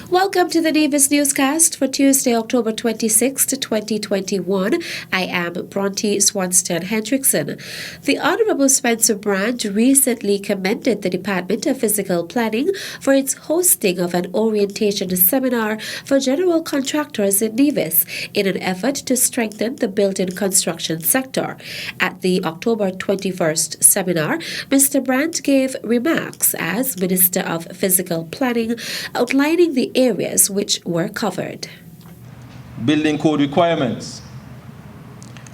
Welcome to the Nevis Newscast for Tuesday, October 26, 2021. I am Bronte Swanston Hendrickson. The Honourable Spencer Brand recently commended the Department of Physical Planning for its hosting of an orientation seminar for general contractors in Nevis in an effort to strengthen the building construction sector. At the October 21st seminar, Mr. Brand gave remarks as Minister of Physical Planning, outlining the areas which were covered. Building code requirements,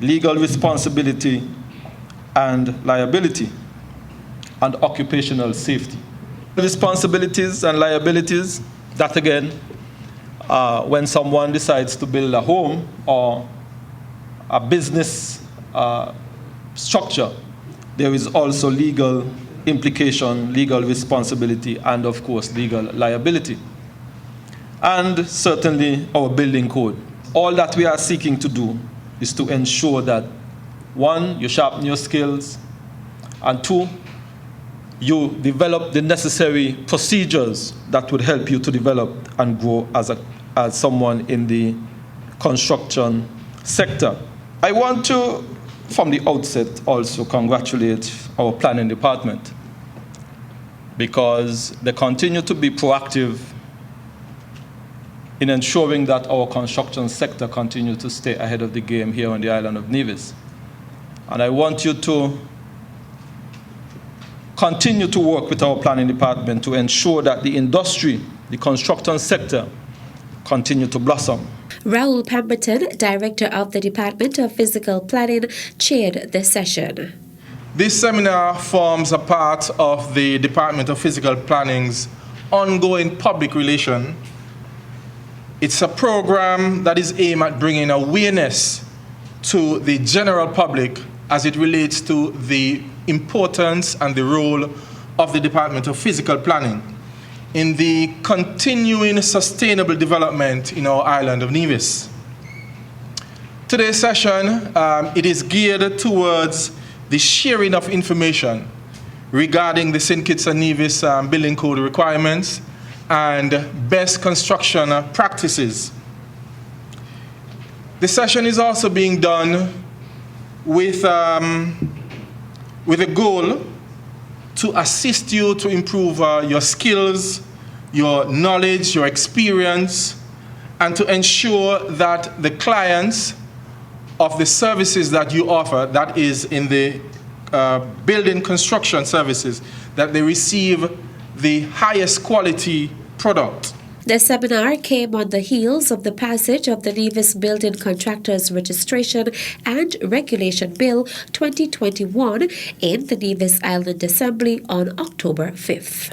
legal responsibility and liability, and occupational safety. Responsibilities and liabilities, that again, when someone decides to build a home or a business structure, there is also legal implication, legal responsibility, and of course legal liability. And certainly our building code. All that we are seeking to do is to ensure that, one, you sharpen your skills, and two, you develop the necessary procedures that would help you to develop and grow as someone in the construction sector. I want to, from the outset, also congratulate our planning department, because they continue to be proactive in ensuring that our construction sector continues to stay ahead of the game here on the island of Nevis. And I want you to continue to work with our planning department to ensure that the industry, the construction sector, continue to blossom. Raoul Pemberton, Director of the Department of Physical Planning, chaired the session. This seminar forms a part of the Department of Physical Planning's ongoing public relations. It's a program that is aimed at bringing awareness to the general public as it relates to the importance and the role of the Department of Physical Planning in the continuing sustainable development in our island of Nevis. Today's session, it is geared towards the sharing of information regarding the St. Kitts and Nevis building code requirements and best construction practices. The session is also being done with a goal to assist you to improve your skills, your knowledge, your experience, and to ensure that the clients of the services that you offer, that is in the building construction services, that they receive the highest quality product. The seminar came on the heels of the passage of the Nevis Building Contractors Registration and Regulation Bill 2021 in the Nevis Island Assembly on October 5th.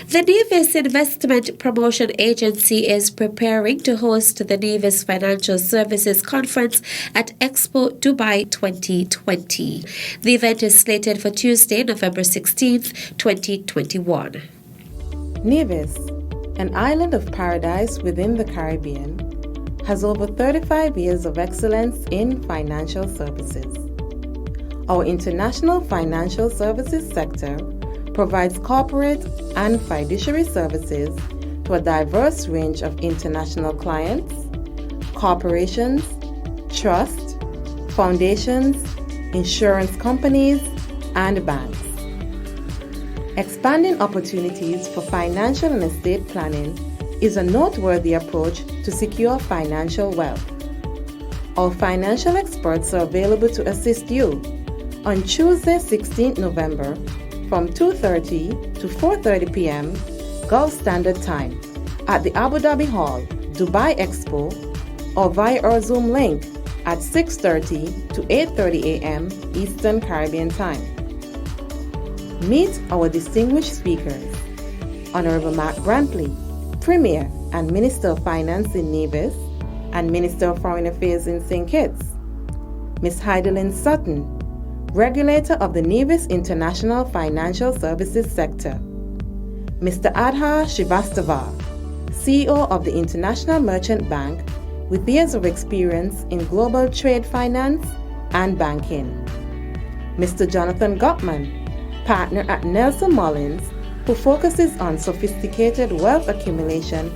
The Nevis Investment Promotion Agency is preparing to host the Nevis Financial Services Conference at Expo Dubai 2020. The event is slated for Tuesday, November 16th, 2021. Nevis, an island of paradise within the Caribbean, has over 35 years of excellence in financial services. Our international financial services sector provides corporate and fiduciary services to a diverse range of international clients, corporations, trusts, foundations, insurance companies, and banks. Expanding opportunities for financial and estate planning is a noteworthy approach to secure financial wealth. Our financial experts are available to assist you on Tuesday, 16th November from 2:30 to 4:30 p.m. Gulf Standard Time at the Abu Dhabi Hall, Dubai Expo, or via our Zoom link at 6:30 to 8:30 a.m. Eastern Caribbean Time. Meet our distinguished speakers, Honorable Mark Brantley, Premier and Minister of Finance in Nevis and Minister of Foreign Affairs in St. Kitts, Ms. Heidelin Sutton, Regulator of the Nevis International Financial Services Sector, Mr. Adha Srivastava, CEO of the International Merchant Bank with years of experience in global trade finance and banking, Mr. Jonathan Gottman, Partner at Nelson Mullins who focuses on sophisticated wealth accumulation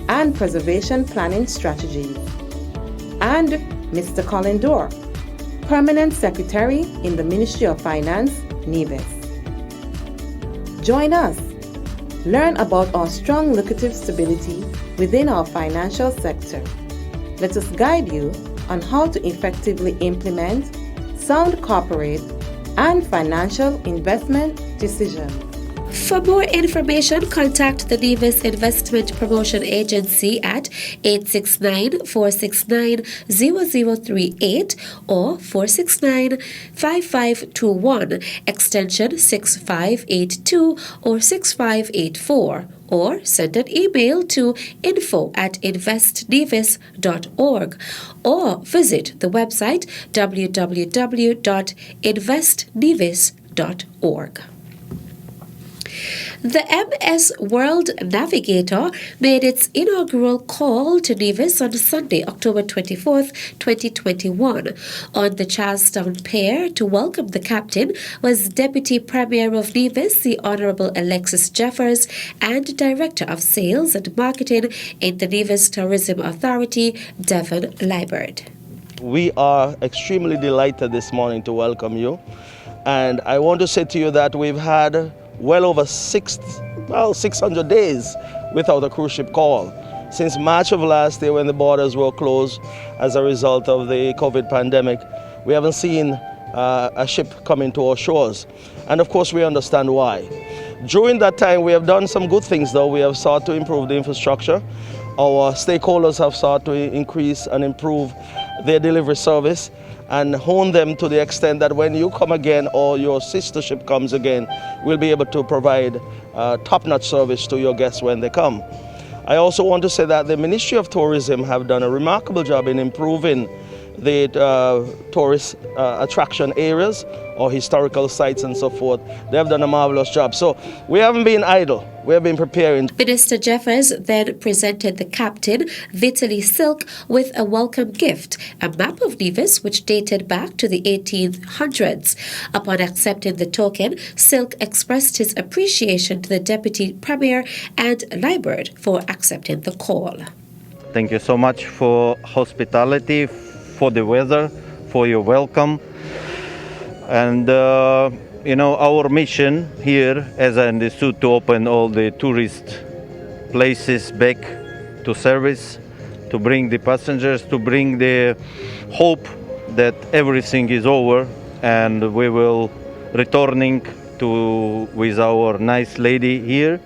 and preservation planning strategies, and Mr. Colin Dorr, Permanent Secretary in the Ministry of Finance, Nevis. Join us. Learn about our strong lucrative stability within our financial sector. Let us guide you on how to effectively implement sound corporate and financial investment decisions. For more information, contact the Nevis Investment Promotion Agency at 869-469-0038 or 469-5521, extension 6582 or 6584. Or send an email to info@investnevis.org or visit the website www.investnevis.org. The MS World Navigator made its inaugural call to Nevis on Sunday, October 24th, 2021. On the Charlestown Pier to welcome the captain was Deputy Premier of Nevis, the Honourable Alexis Jeffers, and Director of Sales and Marketing in the Nevis Tourism Authority, Devon Liebert. We are extremely delighted this morning to welcome you. And I want to say to you that we've had well over 600 days without a cruise ship call. Since March of last year, when the borders were closed as a result of the COVID pandemic, we haven't seen a ship coming to our shores. And of course, we understand why. During that time, we have done some good things, though. We have sought to improve the infrastructure. Our stakeholders have sought to increase and improve their delivery service and hone them to the extent that when you come again or your sister ship comes again, we'll be able to provide top-notch service to your guests when they come. I also want to say that the Ministry of Tourism have done a remarkable job in improving the tourist attraction areas or historical sites and so forth. They have done a marvelous job. So we haven't been idle. We have been preparing. Minister Jeffers then presented the captain, Vitaly Silk, with a welcome gift, a map of Nevis which dated back to the 1800s. Upon accepting the token, Silk expressed his appreciation to the Deputy Premier and Liebert for accepting the call. Thank you so much for hospitality, for the weather, for your welcome. And our mission here, as I understood, to open all the tourist places back to service, to bring the passengers, to bring the hope that everything is over and we will returning with our nice lady here.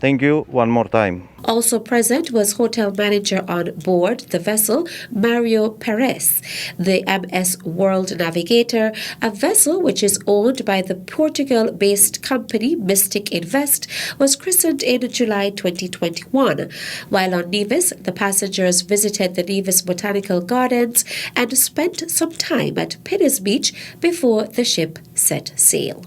Thank you one more time. Also present was hotel manager on board the vessel, Mario Perez. The MS World Navigator, a vessel which is owned by the Portugal-based company Mystic Invest, was christened in July 2021. While on Nevis, the passengers visited the Nevis Botanical Gardens and spent some time at Pennis Beach before the ship set sail.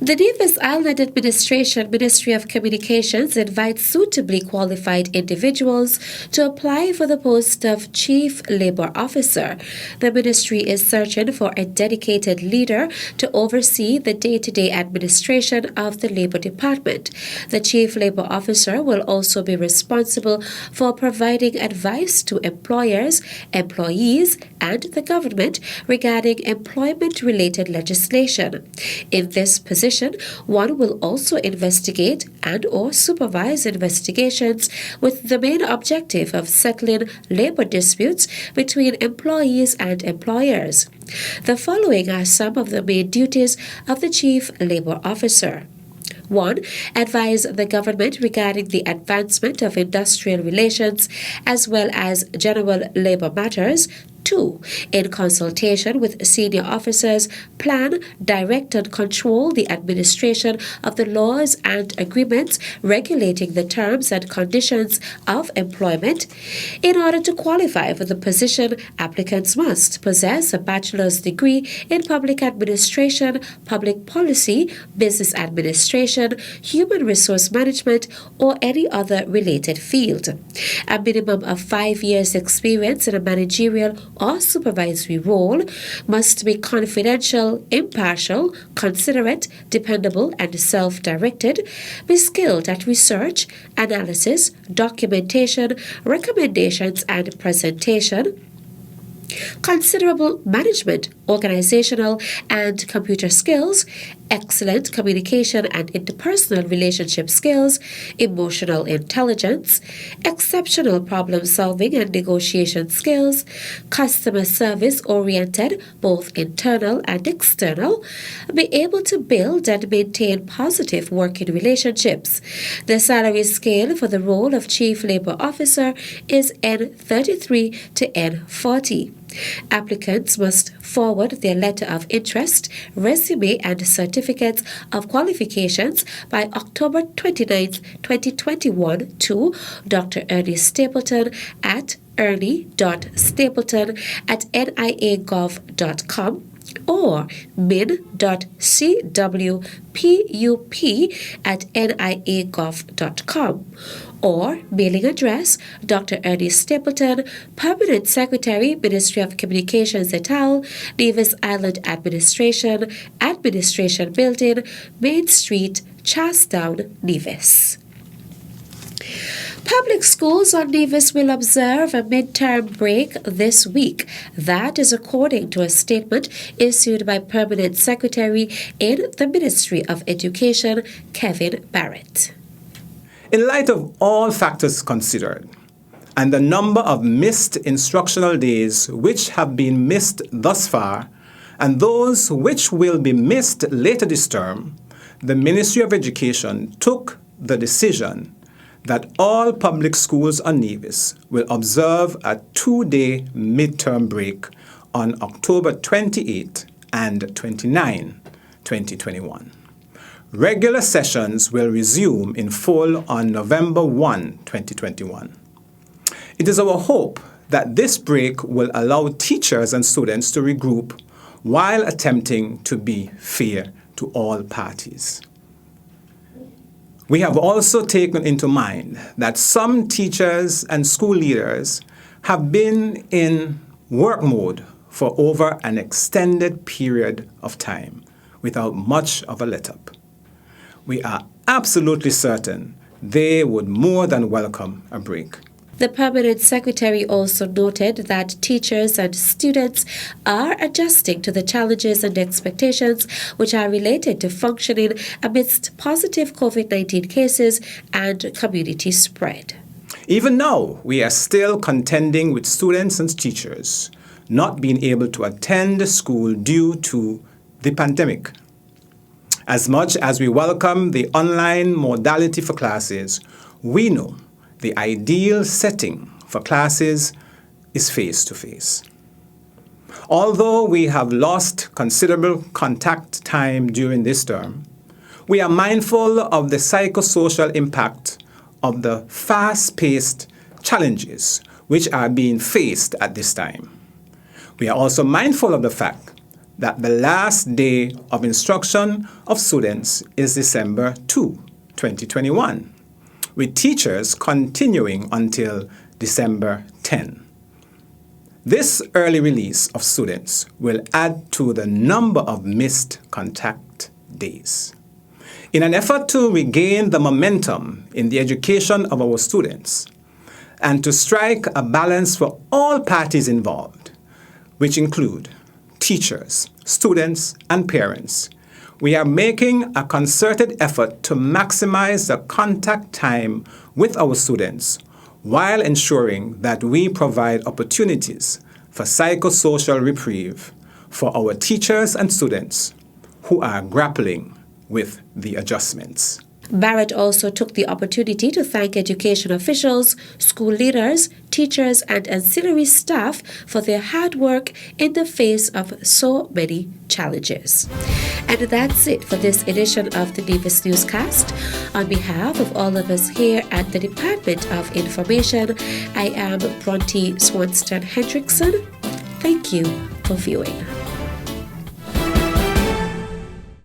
The Nevis Island Administration Ministry of Communications invites suitably qualified individuals to apply for the post of Chief Labour Officer. The ministry is searching for a dedicated leader to oversee the day-to-day administration of the Labour Department. The Chief Labour Officer will also be responsible for providing advice to employers, employees, and the government regarding employment-related legislation. In this position, one will also investigate and/or supervise investigations with the main objective of settling labor disputes between employees and employers. The following are some of the main duties of the Chief Labour Officer. 1. Advise the government regarding the advancement of industrial relations as well as general labour matters. 2. In consultation with senior officers, plan, direct and control the administration of the laws and agreements regulating the terms and conditions of employment. In order to qualify for the position, applicants must possess a bachelor's degree in public administration, public policy, business administration, human resource management, or any other related field. A minimum of 5 years' experience in a managerial or supervisory role must be confidential, impartial, considerate, dependable, and self-directed, be skilled at research, analysis, documentation, recommendations, and presentation, considerable management, organizational, and computer skills, excellent communication and interpersonal relationship skills, emotional intelligence, exceptional problem solving and negotiation skills, customer service oriented, both internal and external, be able to build and maintain positive working relationships. The salary scale for the role of Chief Labor Officer is N33 to N40. Applicants must forward their letter of interest, resume, and certificates of qualifications by October 29, 2021 to Dr. Ernie Stapleton at ernie.stapleton@niagov.com or min.cwpup@niagov.com, or mailing address Dr. Ernie Stapleton, Permanent Secretary, Ministry of Communications et al., Nevis Island Administration, Administration Building, Main Street, Charlestown, Nevis. Public schools on Nevis will observe a midterm break this week. That is according to a statement issued by Permanent Secretary in the Ministry of Education, Kevin Barrett. In light of all factors considered, and the number of missed instructional days which have been missed thus far, and those which will be missed later this term, the Ministry of Education took the decision that all public schools on Nevis will observe a 2-day midterm break on October 28 and 29, 2021. Regular sessions will resume in full on November 1, 2021. It is our hope that this break will allow teachers and students to regroup while attempting to be fair to all parties. We have also taken into mind that some teachers and school leaders have been in work mode for over an extended period of time without much of a let-up. We are absolutely certain they would more than welcome a break. The Permanent Secretary also noted that teachers and students are adjusting to the challenges and expectations which are related to functioning amidst positive COVID-19 cases and community spread. Even now, we are still contending with students and teachers not being able to attend school due to the pandemic. As much as we welcome the online modality for classes, we know the ideal setting for classes is face-to-face. Although we have lost considerable contact time during this term, we are mindful of the psychosocial impact of the fast-paced challenges which are being faced at this time. We are also mindful of the fact that the last day of instruction of students is December 2, 2021. With teachers continuing until December 10. This early release of students will add to the number of missed contact days. In an effort to regain the momentum in the education of our students and to strike a balance for all parties involved, which include teachers, students, and parents, we are making a concerted effort to maximize the contact time with our students while ensuring that we provide opportunities for psychosocial reprieve for our teachers and students who are grappling with the adjustments. Barrett also took the opportunity to thank education officials, school leaders, teachers, and ancillary staff for their hard work in the face of so many challenges. And that's it for this edition of the Nevis Newscast. On behalf of all of us here at the Department of Information, I am Bronte Swanston Hendrickson. Thank you for viewing.